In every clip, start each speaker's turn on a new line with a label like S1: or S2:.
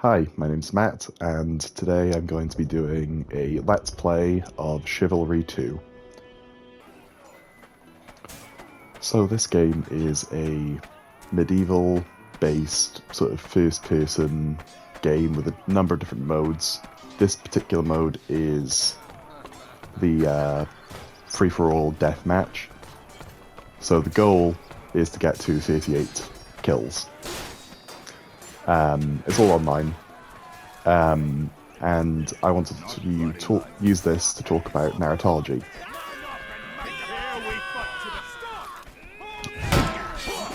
S1: Hi, my name's Matt, and today I'm going to be doing a Let's Play of Chivalry 2. So this game is a medieval-based sort of first-person game with a number of different modes. This particular mode is the free-for-all deathmatch. So the goal is to get to 38 kills. It's all online. And I wanted to use this to talk about narratology.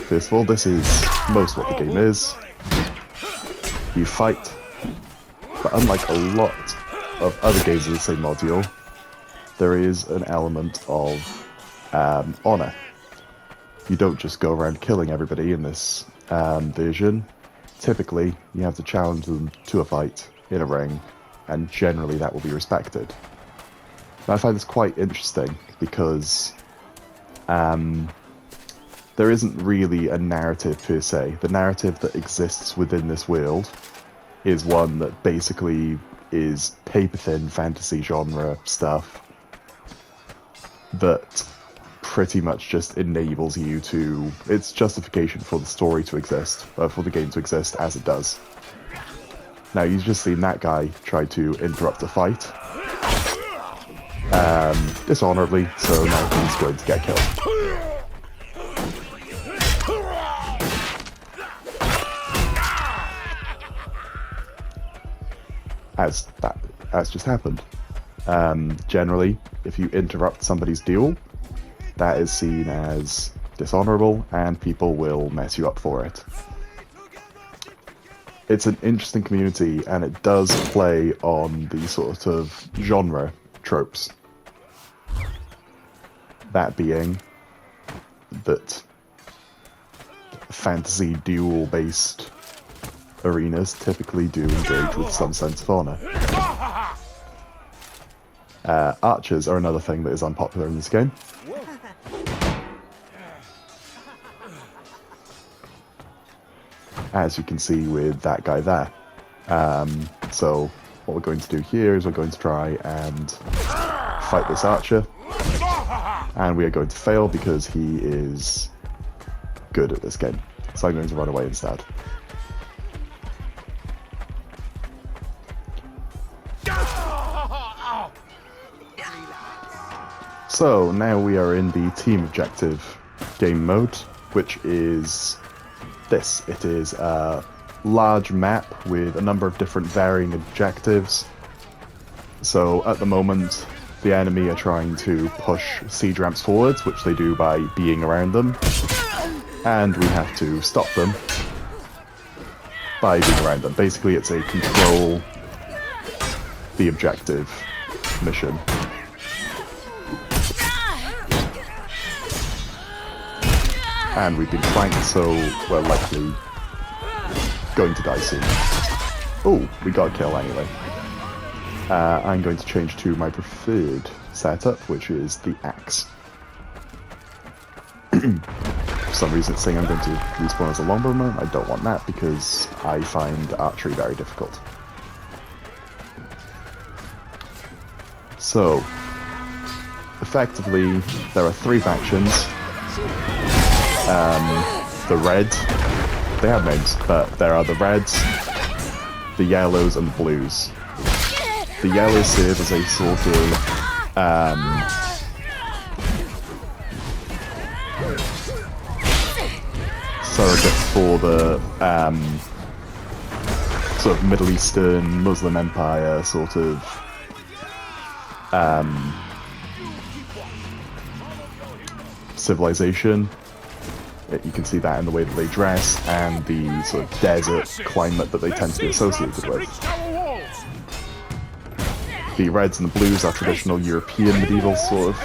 S1: First of all, this is most what the game is. You fight, but unlike a lot of other games of the same module, there is an element of honor. You don't just go around killing everybody in this version. Typically, you have to challenge them to a fight in a ring, and generally that will be respected. And I find this quite interesting because there isn't really a narrative per se. The narrative that exists within this world is one that basically is paper-thin fantasy genre stuff that pretty much just enables you to... It's justification for the story to exist, for the game to exist as it does. Now, you've just seen that guy try to interrupt a fight. Dishonorably, so now he's going to get killed. As just happened. Generally, if you interrupt somebody's duel, that is seen as dishonorable, and people will mess you up for it. It's an interesting community, and it does play on the sort of genre tropes. That being that fantasy duel-based arenas typically do engage with some sense of honor. Archers are another thing that is unpopular in this game. As you can see with that guy there. So what we're going to do here is we're going to try and fight this archer. And we are going to fail because he is good at this game. So I'm going to run away instead. So now we are in the team objective game mode, which is this. It is a large map with a number of different varying objectives. So at the moment, the enemy are trying to push siege ramps forwards, which they do by being around them. And we have to stop them by being around them. Basically, it's a control the objective mission. And we've been flanked, so we're likely going to die soon. Oh, we got a kill anyway. I'm going to change to my preferred setup, which is the axe. For some reason it's saying I'm going to respawn as a longbowman. I don't want that because I find archery very difficult. So, effectively, there are three factions. The red, they have names, but there are the reds, the yellows, and the blues. The yellows serve as a sort of surrogate for the sort of Middle Eastern Muslim Empire sort of civilization. You can see that in the way that they dress and the sort of desert climate that they tend to be associated with. The reds and the blues are traditional European medieval sort of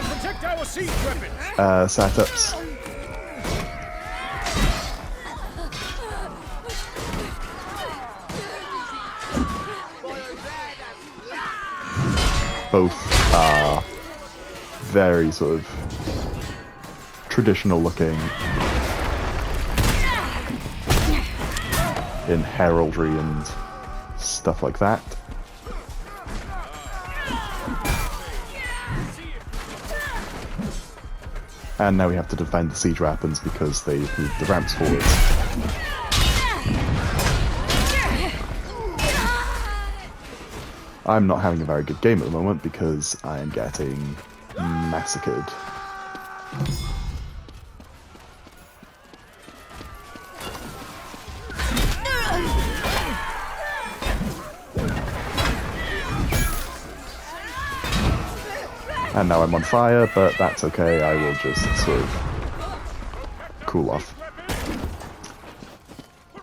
S1: setups. Both are very sort of traditional looking in heraldry and stuff like that. And now we have to defend the siege weapons because they've moved the ramps forward. I'm not having a very good game at the moment because I am getting massacred. And now I'm on fire, but that's okay, I will just sort of cool off.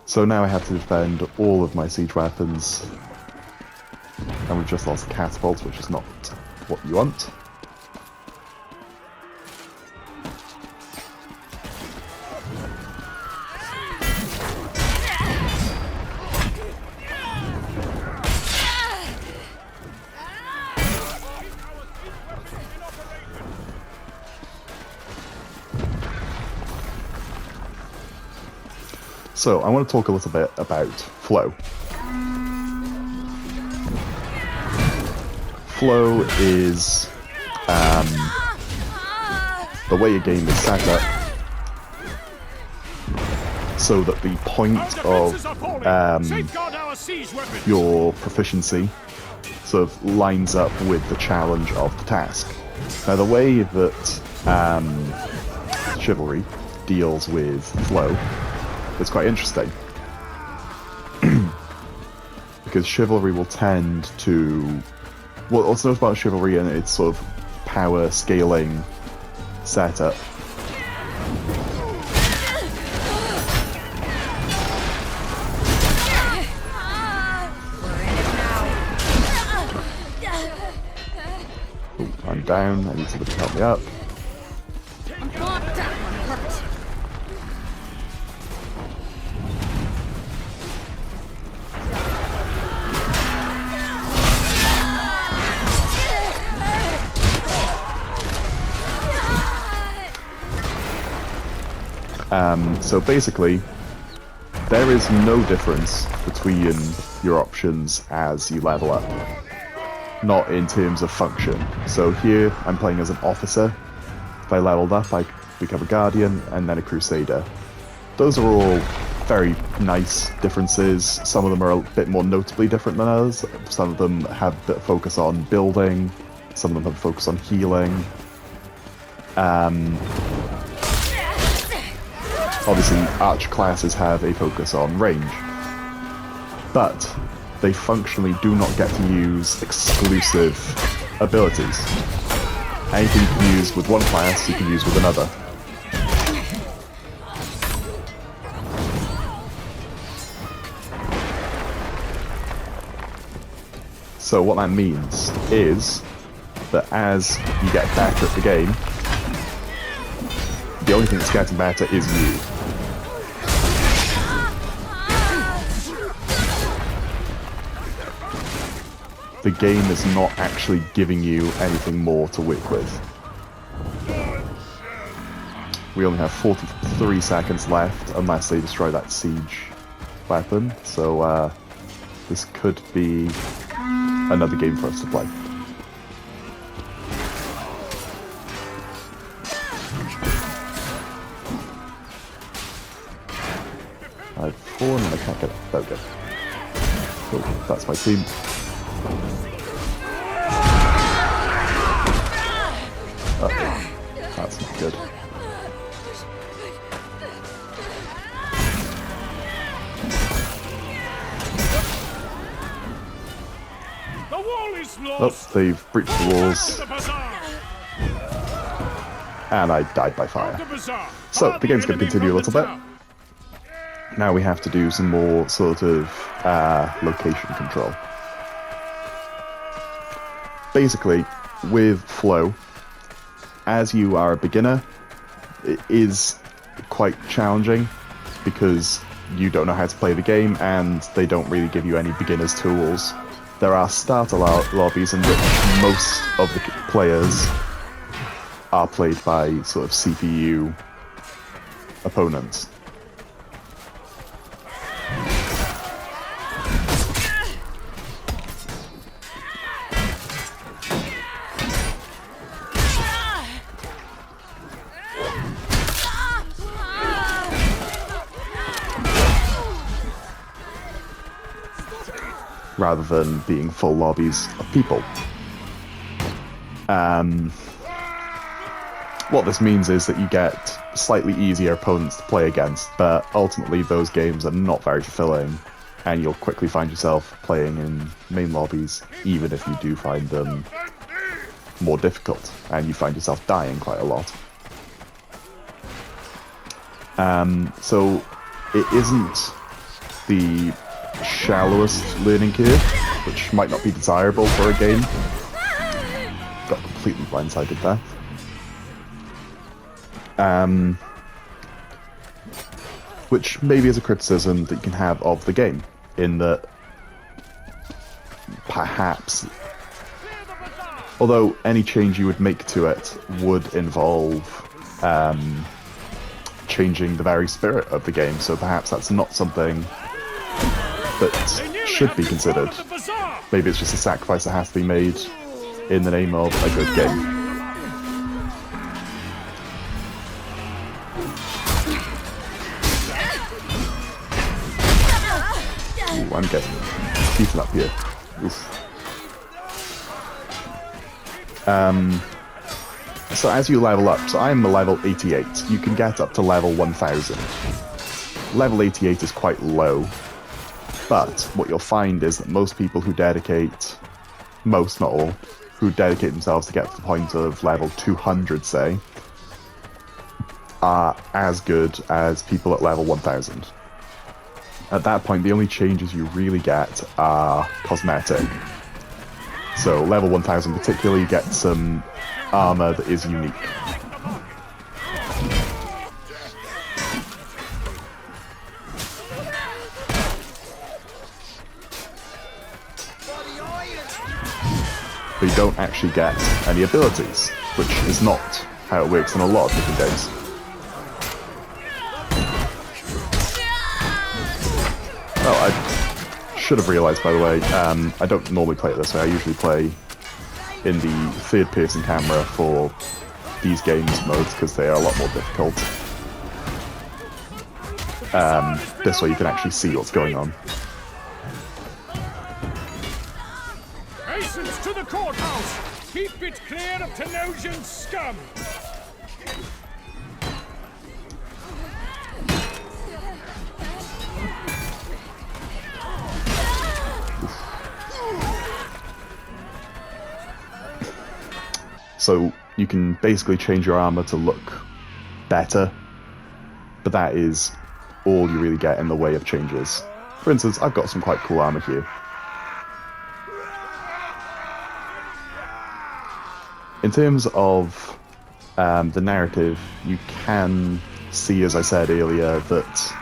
S1: So now I have to defend all of my siege weapons. And we've just lost catapults, which is not what you want. So, I want to talk a little bit about flow. Flow is the way a game is set up so that the point of your proficiency sort of lines up with the challenge of the task. Now, the way that Chivalry deals with flow is quite interesting. Because Chivalry will tend to... Well, what's known about Chivalry and its sort of power scaling setup I'm down, I need somebody to help me up. So basically, there is no difference between your options as you level up. Not in terms of function. So here, I'm playing as an officer. If I leveled up, I become a guardian, and then a crusader. Those are all very nice differences. Some of them are a bit more notably different than others. Some of them have a focus on building. Some of them have a focus on healing. Obviously, archer classes have a focus on range, but they functionally do not get to use exclusive abilities. Anything you can use with one class, you can use with another. So what that means is that as you get better at the game, the only thing that's getting better is you. The game is not actually giving you anything more to work with. We only have 43 seconds left unless they destroy that siege weapon, so this could be another game for us to play. I've fallen and I can't get it. There we go. Cool, that's my team. Uh-oh. That's not good.
S2: The wall is lost.
S1: Oh, they've breached the walls. And I died by fire. So, the game's going to continue a little bit. Now we have to do some more sort of location control. Basically, with flow, as you are a beginner, it is quite challenging because you don't know how to play the game and they don't really give you any beginner's tools. There are starter lobbies in which most of the players are played by sort of CPU opponents. rather than being full lobbies of people. What this means is that you get slightly easier opponents to play against, but ultimately those games are not very fulfilling, and you'll quickly find yourself playing in main lobbies, even if you do find them more difficult, and you find yourself dying quite a lot. So it isn't the shallowest learning curve, which might not be desirable for a game. Got completely blindsided there. Which maybe is a criticism that you can have of the game, in that perhaps, although any change you would make to it would involve changing the very spirit of the game, so perhaps that's not something that should be considered. Maybe it's just a sacrifice that has to be made in the name of a good game. Ooh, I'm getting beaten up here. Oof. So as you level up, so I'm a level 88, you can get up to level 1000. Level 88 is quite low, but what you'll find is that most people who dedicate, most, not all, who dedicate themselves to get to the point of level 200, say, are as good as people at level 1000. At that point, the only changes you really get are cosmetic. So level 1000 particularly, you get some armor that is unique. But you don't actually get any abilities, which is not how it works in a lot of different games. Oh, I should have realised, by the way, I don't normally play it this way. I usually play in the third-person camera for these games modes, because they are a lot more difficult. This way you can actually see what's going on.
S2: Hastens to the courthouse! Keep it clear of Tenosian scum!
S1: So you can basically change your armor to look better, but that is all you really get in the way of changes. For instance, I've got some quite cool armor here. In terms of the narrative, you can see, as I said earlier, that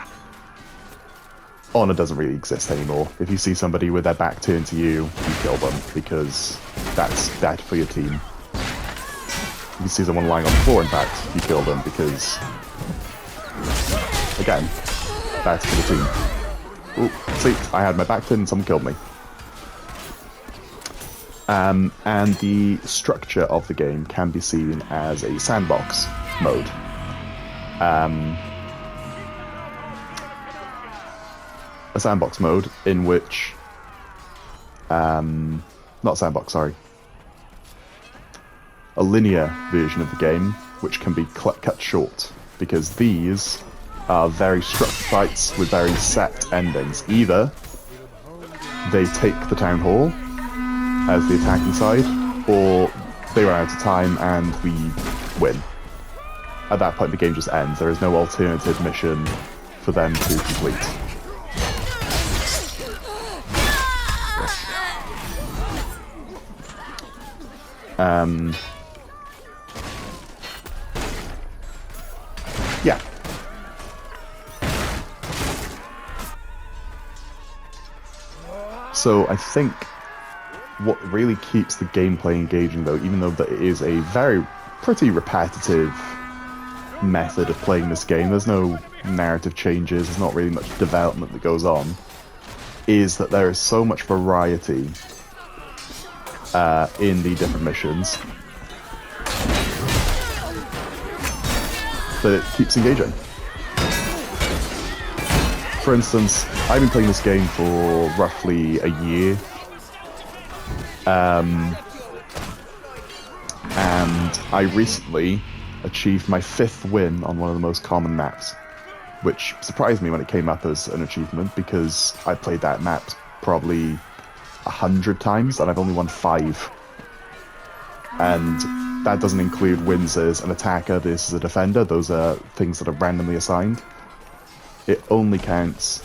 S1: honor doesn't really exist anymore. If you see somebody with their back turned to you, you kill them, because that's dead for your team. If you see someone lying on the floor, in fact, you kill them, because, again, that's for the team. Ooh, see, I had my back turned and someone killed me. And the structure of the game can be seen as a sandbox mode. A sandbox mode in which... not sandbox, sorry. A linear version of the game, which can be cut short, because these are very structured fights with very set endings. Either they take the town hall as the attacking side, or they run out of time and we win. At that point the game just ends. There is no alternative mission for them to complete. Yeah. So I think what really keeps the gameplay engaging, though, even though that it is a pretty repetitive method of playing this game, there's no narrative changes, there's not really much development that goes on, is that there is so much variety in the different missions that it keeps engaging. For instance, I've been playing this game for roughly a year, And I recently achieved my 5th win on one of the most common maps, which surprised me when it came up as an achievement because I played that map probably 100 times and I've only won 5. And that doesn't include wins as an attacker versus a defender. Those are things that are randomly assigned. It only counts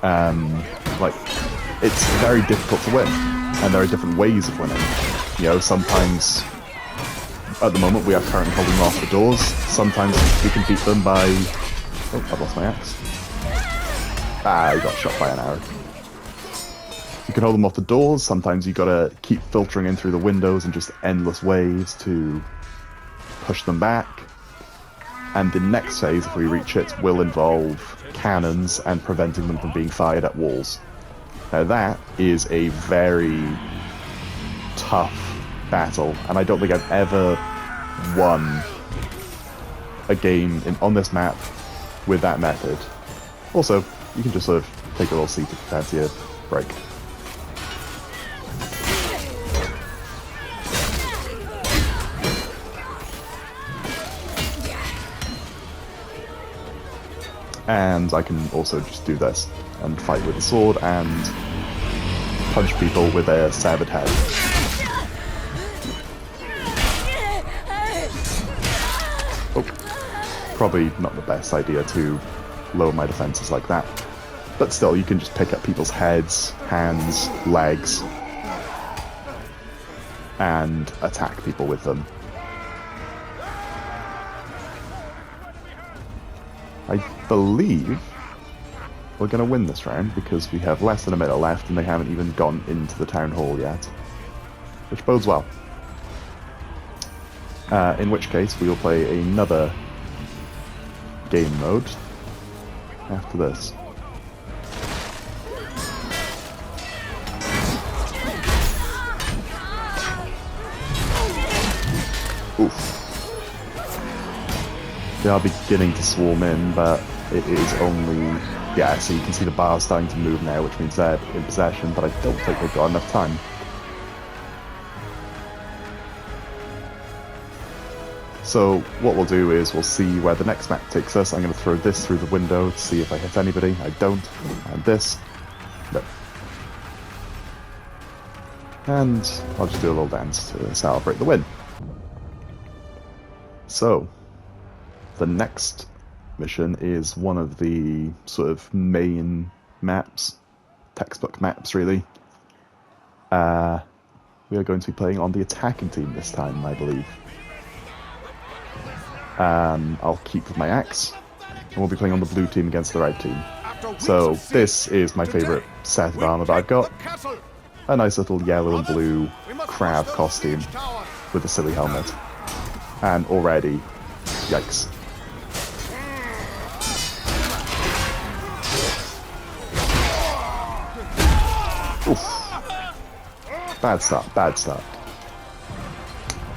S1: like, it's very difficult to win, and there are different ways of winning. You know, sometimes, at the moment, we are currently holding off the doors. Sometimes we can beat them by... Oh, I've lost my axe. I got shot by an arrow. You can hold them off the doors. Sometimes you gotta keep filtering in through the windows and just endless waves to push them back. And the next phase, if we reach it, will involve cannons and preventing them from being fired at walls. Now that is a very tough battle, and I don't think I've ever won a game on this map with that method. Also, you can just sort of take a little seat if you fancy a break. And I can also just do this and fight with a sword and punch people with a severed head. Oh, probably not the best idea to lower my defenses like that. But still, you can just pick up people's heads, hands, legs, and attack people with them. I believe we're going to win this round because we have less than a minute left and they haven't even gone into the town hall yet, which bodes well. In which case we will play another game mode after this. Oof. They are beginning to swarm in, but it is only... Yeah, so you can see the bars starting to move now, which means they're in possession, but I don't think they've got enough time. So what we'll do is we'll see where the next map takes us. I'm going to throw this through the window to see if I hit anybody. I don't. And this. No. And I'll just do a little dance to celebrate the win. So, the next mission is one of the sort of main maps, textbook maps really. We are going to be playing on the attacking team this time, I believe. I'll keep with my axe, and we'll be playing on the blue team against the red team. So this is my favourite set of armour that I've got. A nice little yellow and blue crab costume with a silly helmet. And already, yikes. Oof. Bad start, bad start.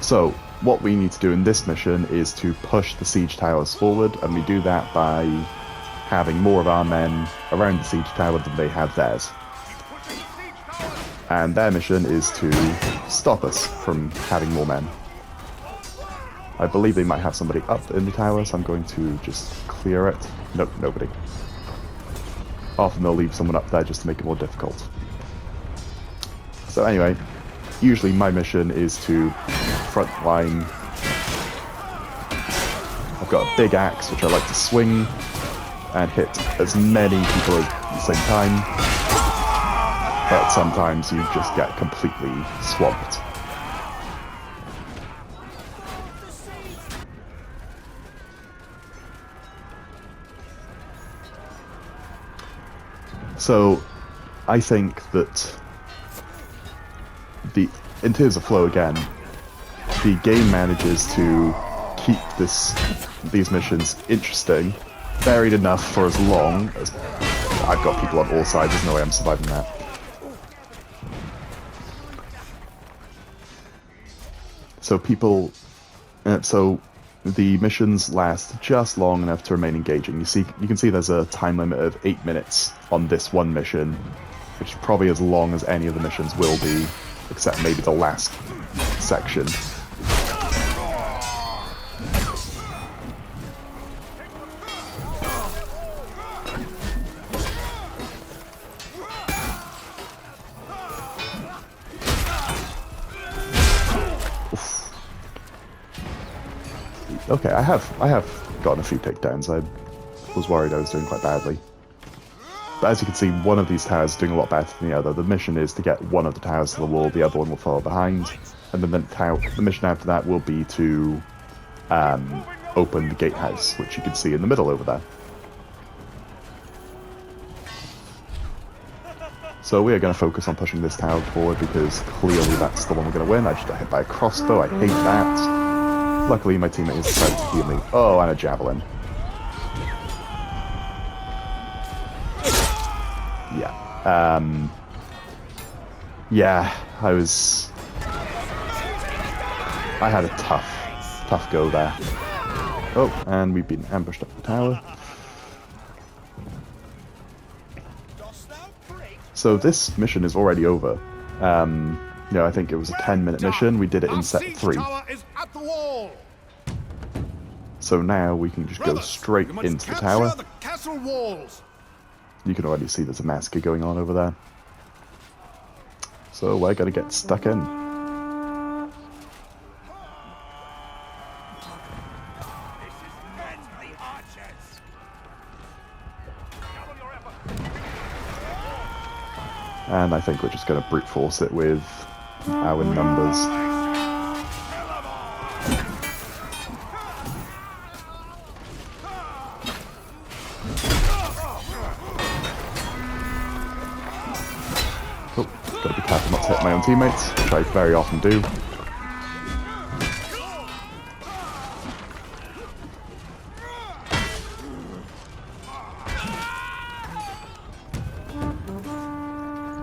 S1: So, what we need to do in this mission is to push the siege towers forward, and we do that by having more of our men around the siege tower than they have theirs. And their mission is to stop us from having more men. I believe they might have somebody up in the tower, so I'm going to just clear it. Nope, nobody. Often they'll leave someone up there just to make it more difficult. So anyway, usually my mission is to front line. I've got a big axe which I like to swing and hit as many people at the same time, but sometimes you just get completely swamped. So I think that in terms of flow again, the game manages to keep these missions interesting, varied enough for as long as I've got people on all sides. There's no way I'm surviving that. So the missions last just long enough to remain engaging. You can see there's a time limit of 8 minutes on this one mission, which is probably as long as any of the missions will be, except maybe the last section. Okay, I have gotten a few takedowns. I was worried I was doing quite badly. But as you can see, one of these towers is doing a lot better than the other. The mission is to get one of the towers to the wall, the other one will follow behind. And then the mission after that will be to open the gatehouse, which you can see in the middle over there. So we are going to focus on pushing this tower forward because clearly that's the one we're going to win. I just got hit by a crossbow, I hate that. Luckily, my teammate has decided to heal me. Oh, and a javelin. Yeah. Yeah, I had a tough go there. Oh, and we've been ambushed up the tower. So this mission is already over. You know, I think it was a 10-minute mission. We did it in set 3. So now we can just go straight into the tower. You can already see there's a massacre going on over there. So we're gonna get stuck in. And I think we're just gonna brute force it with our numbers. Oh, gotta be careful not to hit my own teammates, which I very often do.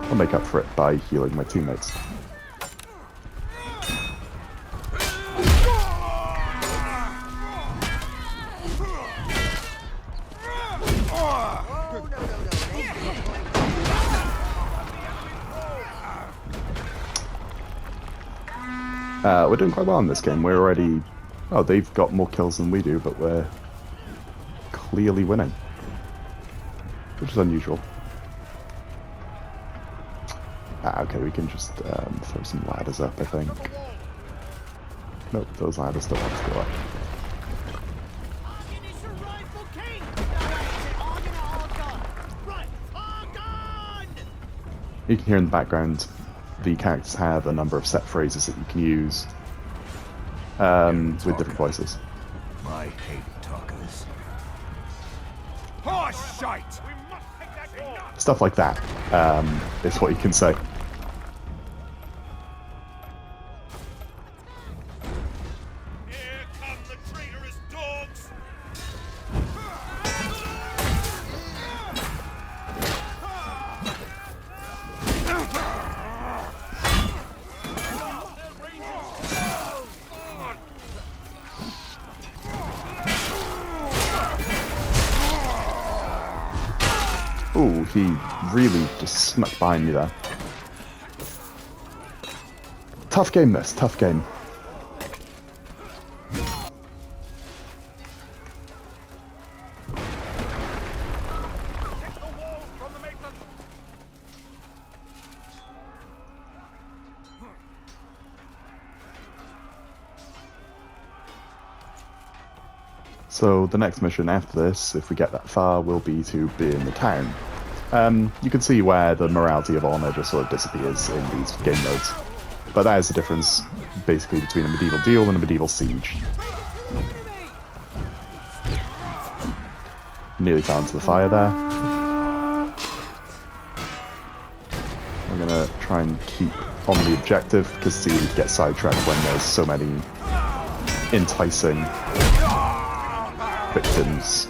S1: I'll make up for it by healing my teammates. We're doing quite well in this game. We're already... Oh, they've got more kills than we do, but we're clearly winning. Which is unusual. Okay, we can just throw some ladders up, I think. Nope, those ladders don't want to go up. You can hear in the background the characters have a number of set phrases that you can use with different voices.
S3: I hate talkers.
S2: Horse shite!
S1: Stuff like that is what you can say.
S2: Here come the traitorous dogs!
S1: Ooh, he really just snuck behind me there. Tough game this, tough game. So the next mission after this, if we get that far, will be to be in the town. You can see where the morality of honor just sort of disappears in these game modes. But that is the difference, basically, between a medieval deal and a medieval siege. Nearly fell into the fire there. I'm gonna try and keep on the objective, because see, we get sidetracked when there's so many enticing victims.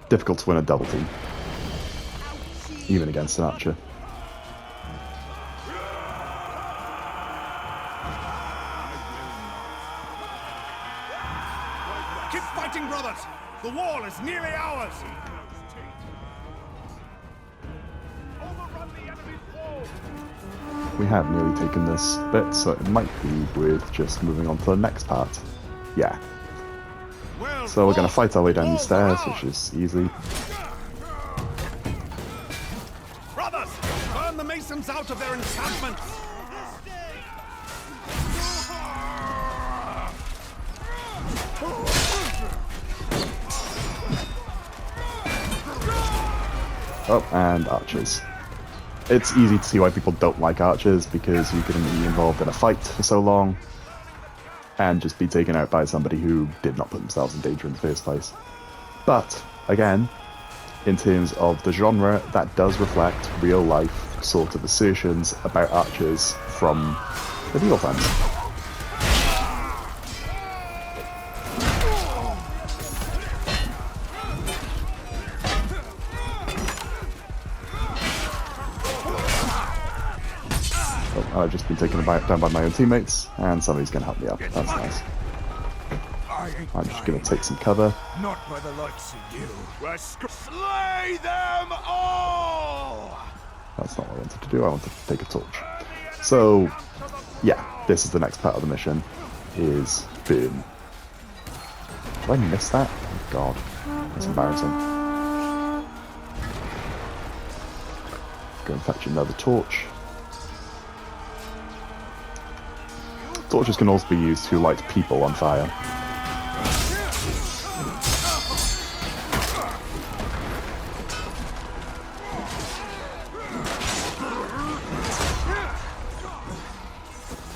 S1: Difficult to win a double team, even against an archer.
S2: Keep fighting, brothers! The wall is nearly ours! Overrun the enemy's wall!
S1: We have nearly taken this bit, so it might be worth just moving on to the next part. Yeah.
S2: Well,
S1: So we're going to fight our way down these
S2: walls are
S1: stairs, which
S2: ours.
S1: is easy.
S2: Brothers, burn the masons out of their encampments!
S1: Oh, and archers. It's easy to see why people don't like archers, because you can be involved in a fight for so long and just be taken out by somebody who did not put themselves in danger in the first place. But, again, in terms of the genre, that does reflect real life sort of assertions about archers from medieval times. I've just been taken down by my own teammates, and somebody's going to help me up. That's nice. I'm just going to take some cover.
S3: Not by the likes of you.
S2: Slay them all!
S1: That's not what I wanted to do. I wanted to take a torch. So, yeah, this is the next part of the mission, is burn. Did I miss that? Oh god, that's embarrassing. Go and fetch another torch. Torches can also be used to light people on fire.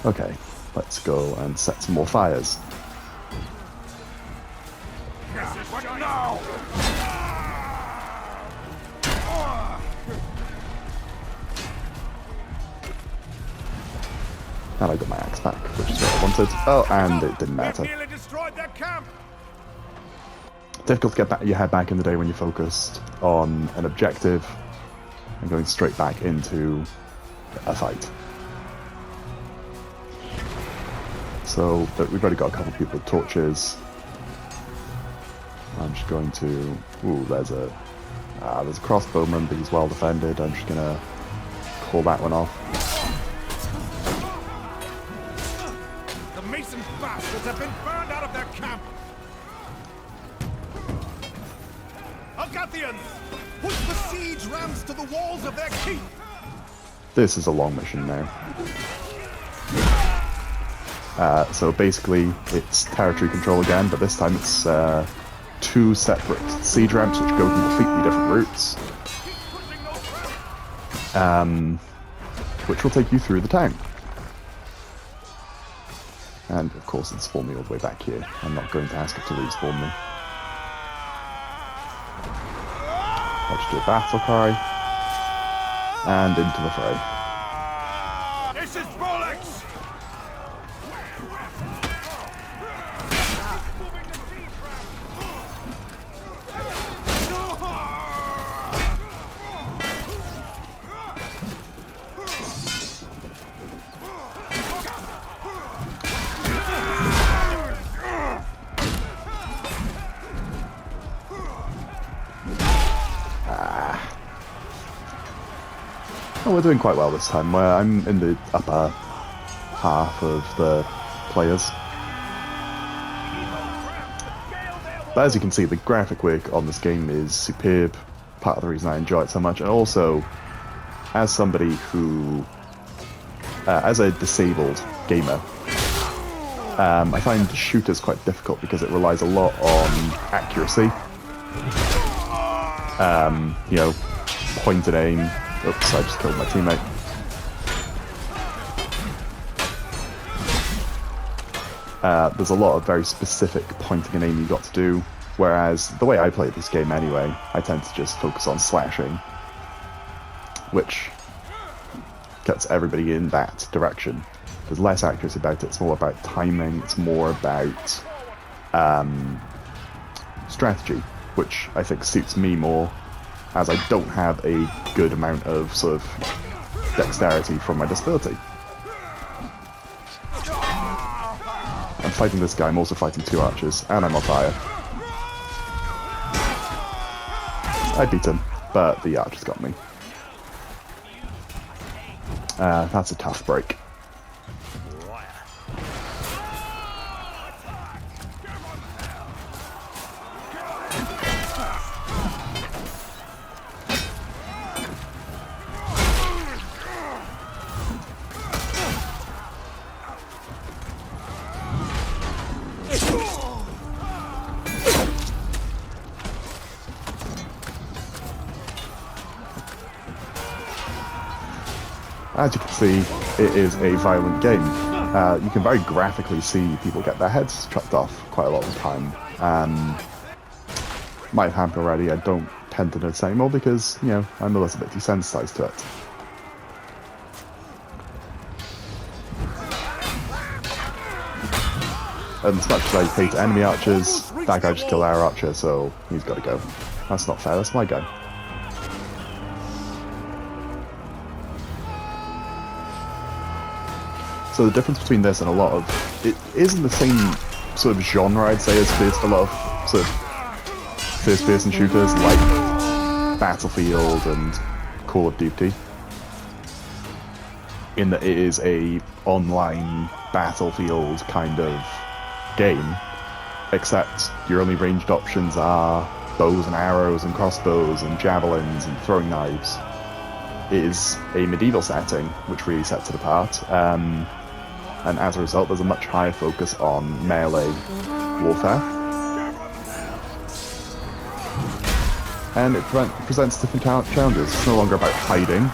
S1: Okay, let's go and set some more fires. And I got my axe back, which is what I wanted. Oh, and it didn't matter.
S2: Nearly destroyed their camp!
S1: Difficult to get your head back in the day when you're focused on an objective and going straight back into a fight. So, but we've already got a couple of people with torches. I'm just going to... Ooh, there's a crossbowman, but he's well defended. I'm just gonna call that one off.
S2: The mason bastards have been burned out of their camp! Algathians! Push the siege rams to the walls of their keep!
S1: This is a long mission now. So basically, it's territory control again, but this time it's two separate siege ramps which go completely different routes, which will take you through the town. And of course, it's spawned me all the way back here. I'm not going to ask it to respawn me. I'll just do a battle cry and into the fray.
S2: This is Rolex!
S1: Oh, we're doing quite well this time. I'm in the upper half of the players. But as you can see, the graphic work on this game is superb. Part of the reason I enjoy it so much, and also, as somebody who, as a disabled gamer, I find shooters quite difficult because it relies a lot on accuracy. You know, point and aim. Oops, I just killed my teammate. There's a lot of very specific pointing and aim you got to do, whereas the way I play this game anyway, I tend to just focus on slashing, which gets everybody in that direction. There's less accuracy about it, it's more about timing, it's more about strategy, which I think suits me more, as I don't have a good amount of sort of dexterity from my disability. fighting this guy, I'm also fighting 2 archers, and I'm on fire. I beat him, but the archers got me. That's a tough break. As you can see, it is a violent game. You can very graphically see people get their heads chopped off quite a lot of the time. Might have happened already, I don't tend to notice anymore because, you know, I'm a little bit desensitized to it. And as much as I hate enemy archers, that guy just killed our archer, so he's got to go. That's not fair, that's my guy. So the difference between this and a lot of... It isn't the same sort of genre, I'd say, as a lot of sort of first-person shooters like Battlefield and Call of Duty. In that it is a online Battlefield kind of game, except your only ranged options are bows and arrows and crossbows and javelins and throwing knives. It is a medieval setting, which really sets it apart. And as a result, there's a much higher focus on melee warfare. And it presents different challenges. It's no longer about hiding,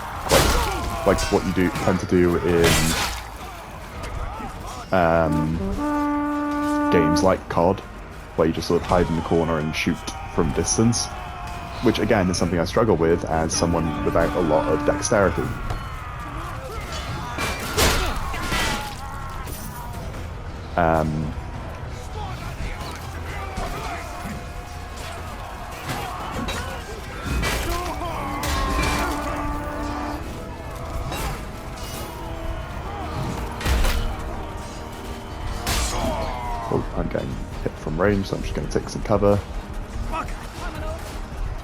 S1: like what you tend to do in games like COD, where you just sort of hide in the corner and shoot from distance. Which, again, is something I struggle with as someone without a lot of dexterity. Oh, I'm getting hit from range, so I'm just going to take some cover.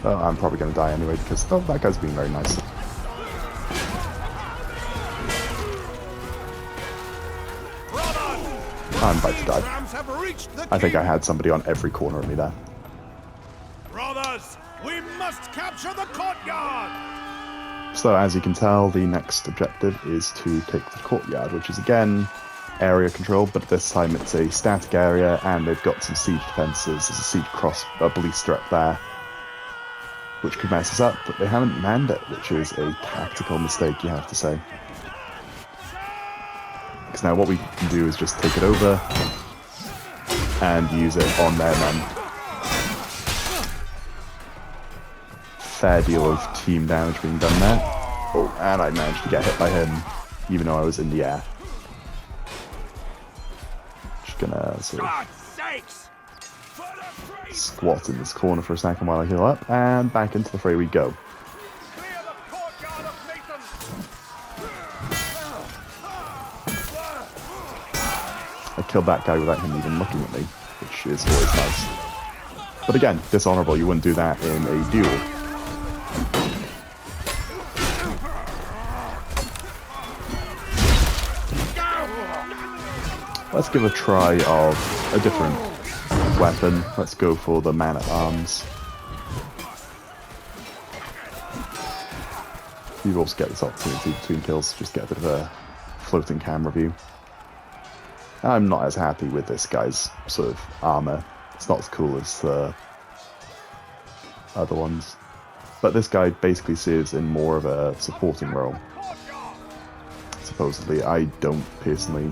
S1: Oh, I'm probably going to die anyway because that guy's being very nice. I'm about to die. I think I had somebody on every corner of me there.
S2: Brothers, we must capture the courtyard!
S1: So as you can tell, the next objective is to take the courtyard, which is again area control, but this time it's a static area and they've got some siege defences. There's a siege ballista up there, which could mess us up, but they haven't manned it, which is a tactical mistake, you have to say. Because now what we can do is just take it over and use it on their men. Fair deal of team damage being done there. Oh, and I managed to get hit by him, even though I was in the air. Just gonna sort of squat in this corner for a second while I heal up, and back into the fray we go. I killed that guy without him even looking at me, which is always nice. But again, dishonorable, you wouldn't do that in a duel. Let's give a try of a different weapon. Let's go for the man-at-arms. You also get this opportunity between kills to just get a bit of a floating camera view. I'm not as happy with this guy's sort of armor. It's not as cool as the other ones. But this guy basically serves in more of a supporting role. Supposedly, I don't personally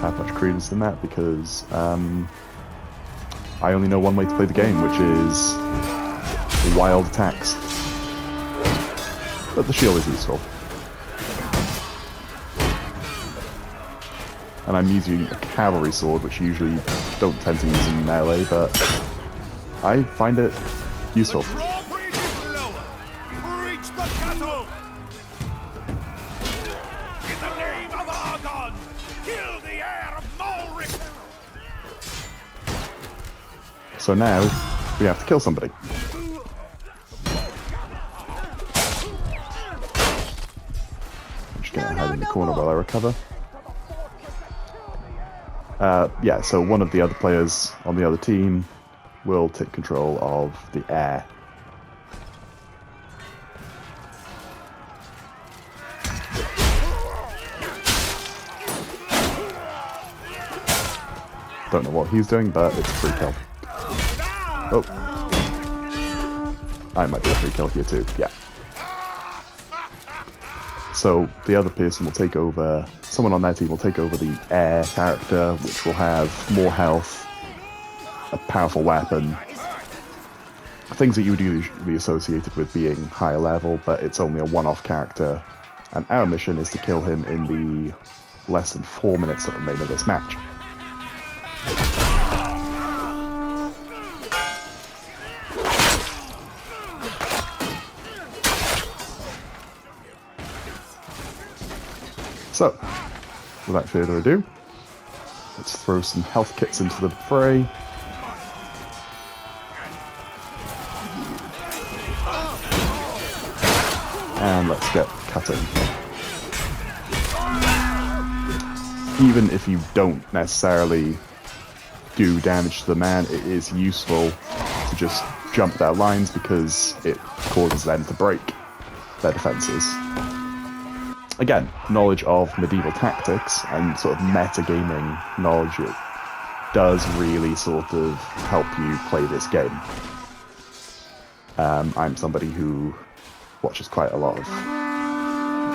S1: have much credence in that because I only know one way to play the game, which is wild attacks. But the shield is useful. And I'm using a cavalry sword, which usually don't tend to use in melee, but I find it useful. So now we have to kill somebody. I'm just gonna hide in the corner while I recover. Yeah, so one of the other players on the other team will take control of the air. Don't know what he's doing, but it's a free kill. Oh. I might be a free kill here too, yeah. So the other person will take over, someone on their team will take over the air character, which will have more health, a powerful weapon, things that you would usually be associated with being higher level, but it's only a one-off character. And our mission is to kill him in the less than 4 minutes that remain of this match. So, without further ado, let's throw some health kits into the fray. And let's get cutting. Even if you don't necessarily do damage to the man, it is useful to just jump their lines because it causes them to break their defenses. Again, knowledge of medieval tactics and sort of metagaming knowledge, it does really sort of help you play this game. I'm somebody who watches quite a lot of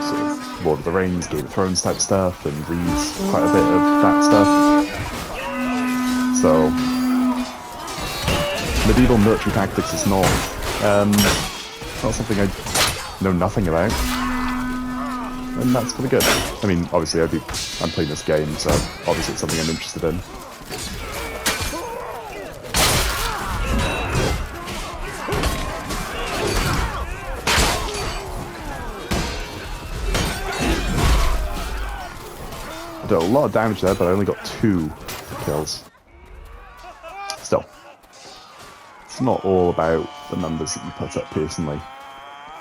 S1: sort of Lord of the Rings, Game of Thrones type stuff, and reads quite a bit of that stuff. So, medieval military tactics is not something I know nothing about. And that's pretty good. I mean, obviously I'm playing this game, so obviously it's something I'm interested in. I did a lot of damage there, but I only got 2 kills. Still, it's not all about the numbers that you put up personally.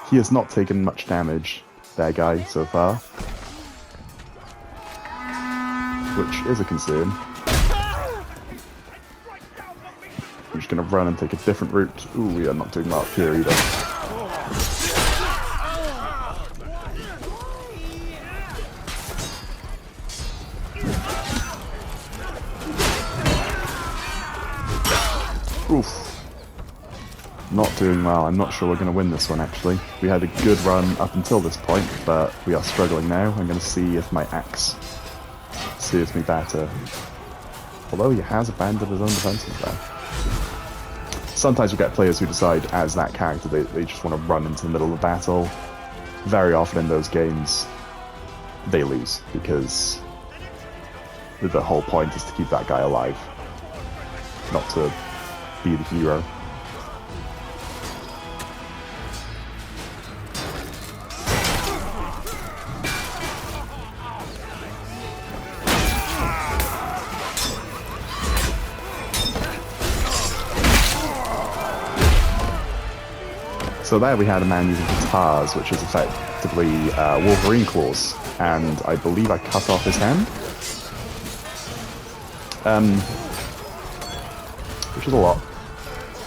S1: He has not taken much damage, their guy, so far, which is a concern. I'm just going to run and take a different route. Ooh, we are not doing that here either. Oof. Not doing well. I'm not sure we're going to win this one, actually. We had a good run up until this point, but we are struggling now. I'm going to see if my axe serves me better. Although he has abandoned his own defenses there. Sometimes we get players who decide, as that character, they just want to run into the middle of the battle. Very often in those games, they lose, because the whole point is to keep that guy alive, not to be the hero. So there we had a man using guitars, which is effectively Wolverine claws, and I believe I cut off his hand. Which is a lot.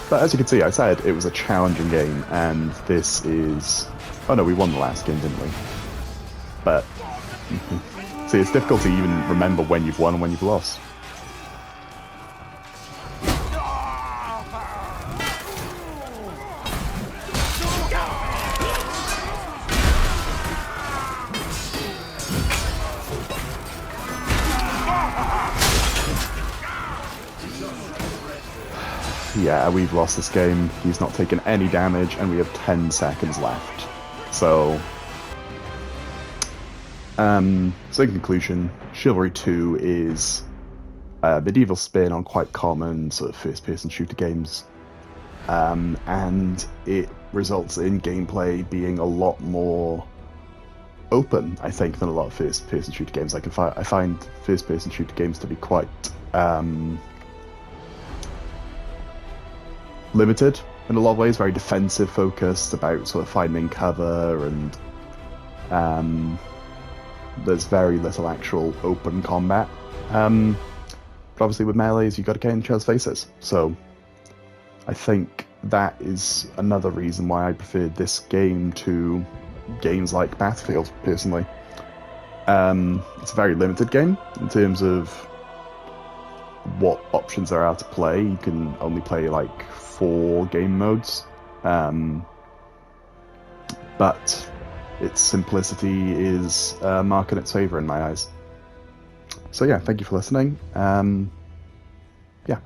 S1: But as you can see, I said it was a challenging game, and this is... Oh no, we won the last game, didn't we? But... See, it's difficult to even remember when you've won and when you've lost. Yeah, we've lost this game. He's not taken any damage, and we have 10 seconds left. So in conclusion, Chivalry 2 is a medieval spin on quite common sort of first-person shooter games, and it results in gameplay being a lot more open, I think, than a lot of first-person shooter games. I find first-person shooter games to be quite limited in a lot of ways, very defensive focused, about sort of finding cover, and there's very little actual open combat. But obviously with melees, you've got to get in each other's faces. So I think that is another reason why I prefer this game to games like Battlefield, personally. It's a very limited game in terms of what options there are to play. You can only play like 4 game modes, but its simplicity is a mark in its favour in my eyes. So yeah, thank you for listening. Yeah.